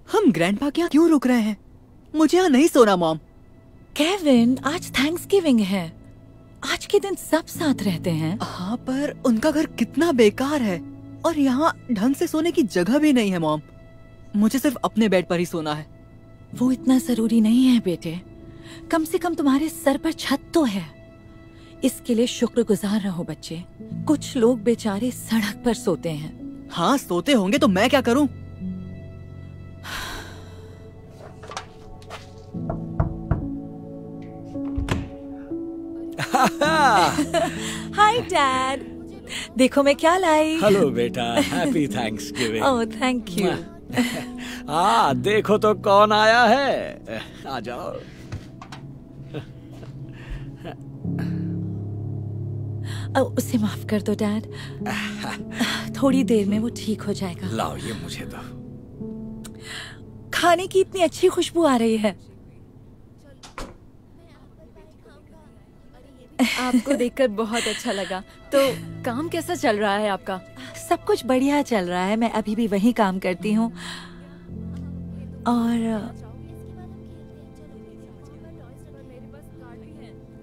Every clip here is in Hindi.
हम ग्रैंडपा के यहाँ क्यों रुक रहे हैं? मुझे यहाँ नहीं सोना मॉम। केविन, आज थैंक्सगिविंग है। आज के दिन सब साथ रहते हैं। हाँ, पर उनका घर कितना बेकार है और यहाँ ढंग से सोने की जगह भी नहीं है मॉम। मुझे सिर्फ अपने बेड पर ही सोना है। वो इतना जरूरी नहीं है बेटे। कम से कम तुम्हारे सर पर छत तो है। इसके लिए शुक्रगुजार रहो बच्चे। कुछ लोग बेचारे सड़क पर सोते हैं। हाँ, सोते होंगे तो मैं क्या करूँ? हाय डैड, देखो मैं क्या लाई। हेलो बेटा, happy Thanksgiving. Oh thank you. हाँ, देखो तो कौन आया है। आ जाओ। उसे माफ कर दो डैड। थोड़ी देर में वो ठीक हो जाएगा। लाओ, ये मुझे दो। खाने की इतनी अच्छी खुशबू आ रही है। आपको देखकर बहुत अच्छा लगा। तो काम कैसा चल रहा है आपका? सब कुछ बढ़िया चल रहा है। मैं अभी भी वही काम करती हूँ। और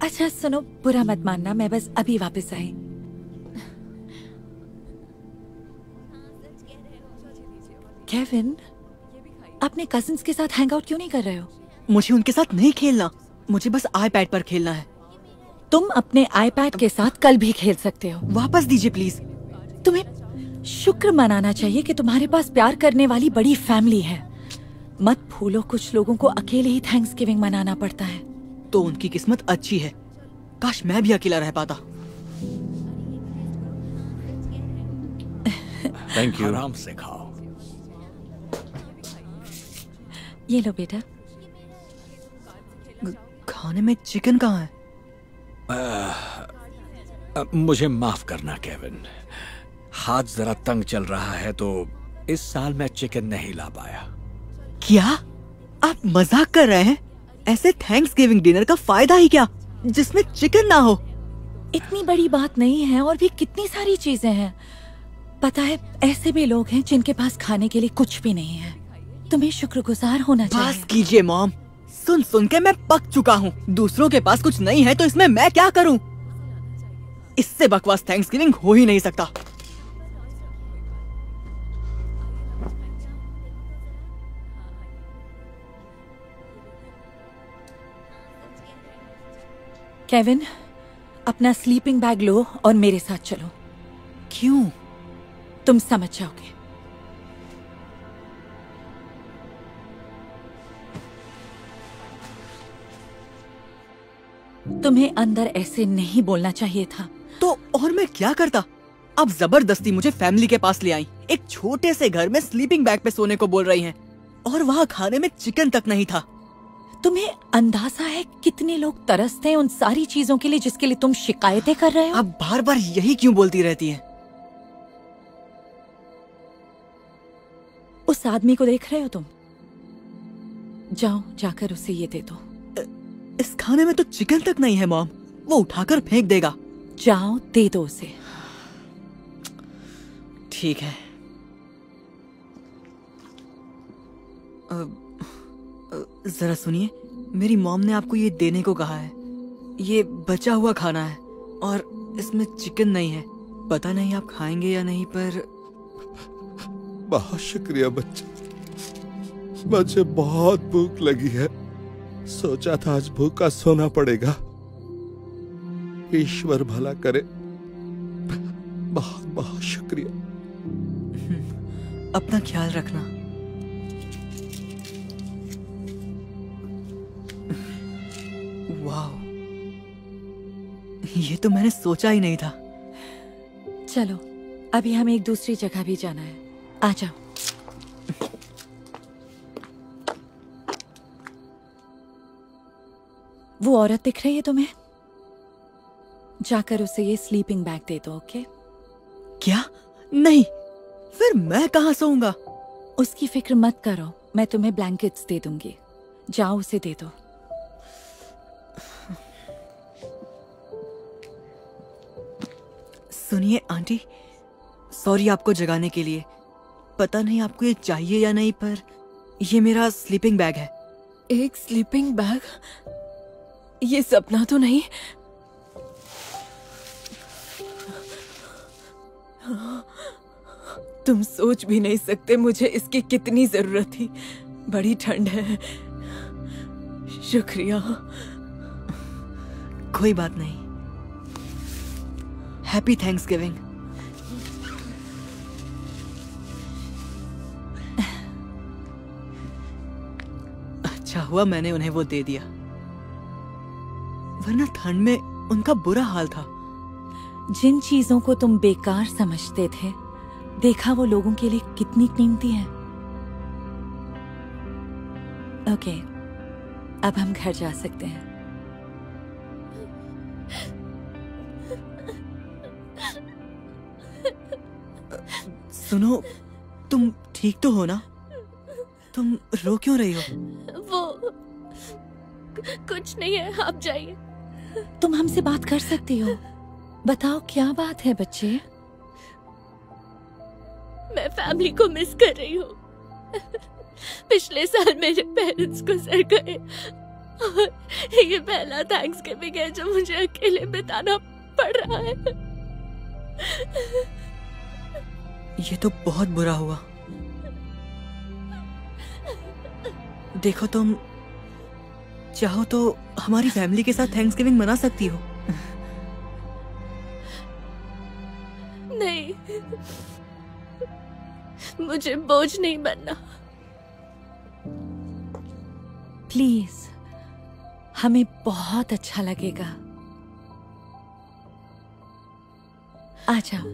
अच्छा सुनो, बुरा मत मानना, मैं बस अभी वापस आई। केविन, अपने कजिन्स के साथ हैंग आउट क्यों नहीं कर रहे हो? मुझे उनके साथ नहीं खेलना, मुझे बस आईपैड पर खेलना है। तुम अपने आईपैड के साथ कल भी खेल सकते हो। वापस दीजिए प्लीज। तुम्हें शुक्र मनाना चाहिए कि तुम्हारे पास प्यार करने वाली बड़ी फैमिली है। मत भूलो, कुछ लोगों को अकेले ही थैंक्सगिविंग मनाना पड़ता है। तो उनकी किस्मत अच्छी है। काश मैं भी अकेला रह पाता। Thank you. आराम से खाओ। ये लो बेटा। खाने में चिकन कहाँ है? मुझे माफ करना केविन, हाथ जरा तंग चल रहा है तो इस साल मैं चिकन नहीं ला पाया। क्या आप मजाक कर रहे हैं? ऐसे थैंक्सगिविंग डिनर का फायदा ही क्या जिसमें चिकन ना हो? इतनी बड़ी बात नहीं है, और भी कितनी सारी चीजें हैं। पता है, ऐसे भी लोग हैं जिनके पास खाने के लिए कुछ भी नहीं है। तुम्हें शुक्रगुजार होना चाहिए। बस कीजिए मॉम, सुन सुन के मैं पक चुका हूँ। दूसरों के पास कुछ नहीं है तो इसमें मैं क्या करूँ? इससे बकवास थैंक्सगिविंग हो ही नहीं सकता। केविन, अपना स्लीपिंग बैग लो और मेरे साथ चलो। क्यों? तुम समझ जाओगे। तुम्हें अंदर ऐसे नहीं बोलना चाहिए था। तो और मैं क्या करता? अब जबरदस्ती मुझे फैमिली के पास ले आई। एक छोटे से घर में स्लीपिंग बैग पे सोने को बोल रही हैं, और वहाँ खाने में चिकन तक नहीं था। तुम्हें अंदाजा है कितने लोग तरसते हैं उन सारी चीजों के लिए जिसके लिए तुम शिकायतें कर रहे हो? अब बार बार यही क्यों बोलती रहती हैं? उस आदमी को देख रहे हो तुम? जाओ, जाकर उसे ये दे दो। इस खाने में तो चिकन तक नहीं है मॉम, वो उठाकर फेंक देगा। जाओ, दे दो उसे। ठीक है। जरा सुनिए, मेरी मॉम ने आपको ये देने को कहा है। ये बचा हुआ खाना है और इसमें चिकन नहीं है। पता नहीं आप खाएंगे या नहीं, पर बहुत शुक्रिया बच्चे, मुझे बहुत भूख लगी है। सोचा था आज भूखा सोना पड़ेगा। ईश्वर भला करे। बहुत बहुत शुक्रिया। अपना ख्याल रखना। वाह, ये तो मैंने सोचा ही नहीं था। चलो, अभी हमें एक दूसरी जगह भी जाना है। आ जाओ। वो औरत दिख रही है तुम्हें? जाकर उसे ये स्लीपिंग बैग दे दो, ओके? क्या? नहीं, फिर मैं कहाँ सोऊंगा? उसकी फिक्र मत करो, मैं तुम्हें ब्लैंकेट्स दे दूंगी। जाओ, उसे दे दो। सुनिए आंटी, सॉरी आपको जगाने के लिए। पता नहीं आपको ये चाहिए या नहीं, पर ये मेरा स्लीपिंग बैग है। एक स्लीपिंग बैग? ये सपना तो नहीं? तुम सोच भी नहीं सकते मुझे इसकी कितनी जरूरत थी। बड़ी ठंड है। शुक्रिया। कोई बात नहीं। Happy Thanksgiving. अच्छा हुआ मैंने उन्हें वो दे दिया, वरना ठंड में उनका बुरा हाल था। जिन चीजों को तुम बेकार समझते थे, देखा वो लोगों के लिए कितनी कीमती है। ओके, अब हम घर जा सकते हैं। सुनो, तुम ठीक तो हो ना? तुम रो क्यों रही हो? वो कुछ नहीं है, आप जाइए। तुम हमसे बात कर सकती हो। बताओ क्या बात है बच्चे? मैं फैमिली को मिस कर रही हूँ। पिछले साल मेरे पेरेंट्स गुजर गए और ये पहला थैंक्सगिविंग है जो मुझे अकेले बिताना पड़ रहा है। ये तो बहुत बुरा हुआ। देखो, तुम चाहो तो हमारी फैमिली के साथ थैंक्सगिविंग मना सकती हो। नहीं, मुझे बोझ नहीं बनना। प्लीज, हमें बहुत अच्छा लगेगा। आ जाओ।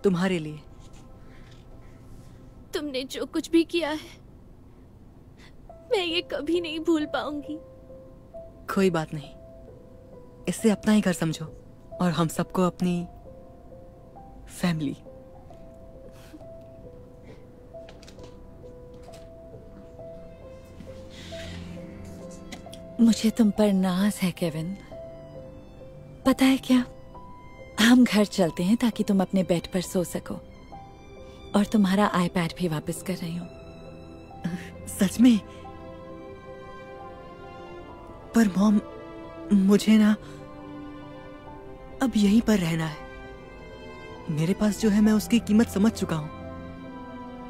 तुम्हारे लिए। तुमने जो कुछ भी किया है, मैं ये कभी नहीं भूल पाऊंगी। कोई बात नहीं, इसे अपना ही घर समझो और हम सबको अपनी फैमिली। मुझे तुम पर नाज है केविन। पता है क्या, हम घर चलते हैं ताकि तुम अपने बेड पर सो सको। और तुम्हारा आईपैड भी वापस कर रही हूँ। सच में? पर मॉम, मुझे ना अब यहीं पर रहना है। मेरे पास जो है मैं उसकी कीमत समझ चुका हूँ,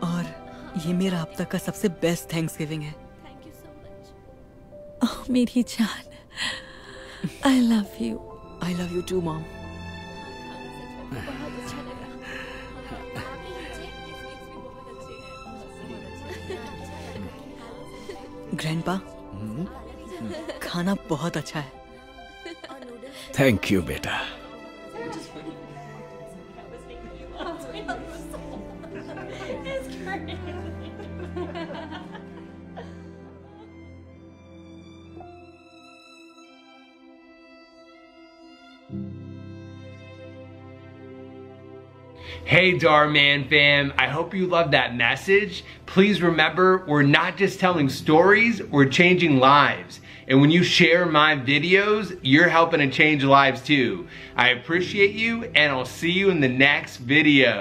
और ये मेरा अब तक का सबसे बेस्ट थैंक्सगिविंग है। Thank you so much. Oh मेरी जान, I love you. I love you too mom. बहुत अच्छा लगा। ग्रैंडपा, खाना बहुत अच्छा है। थैंक यू बेटा। Hey Dhar Mann fam, I hope you loved that message. Please remember, we're not just telling stories, we're changing lives. And when you share my videos, you're helping to change lives too. I appreciate you, and I'll see you in the next video.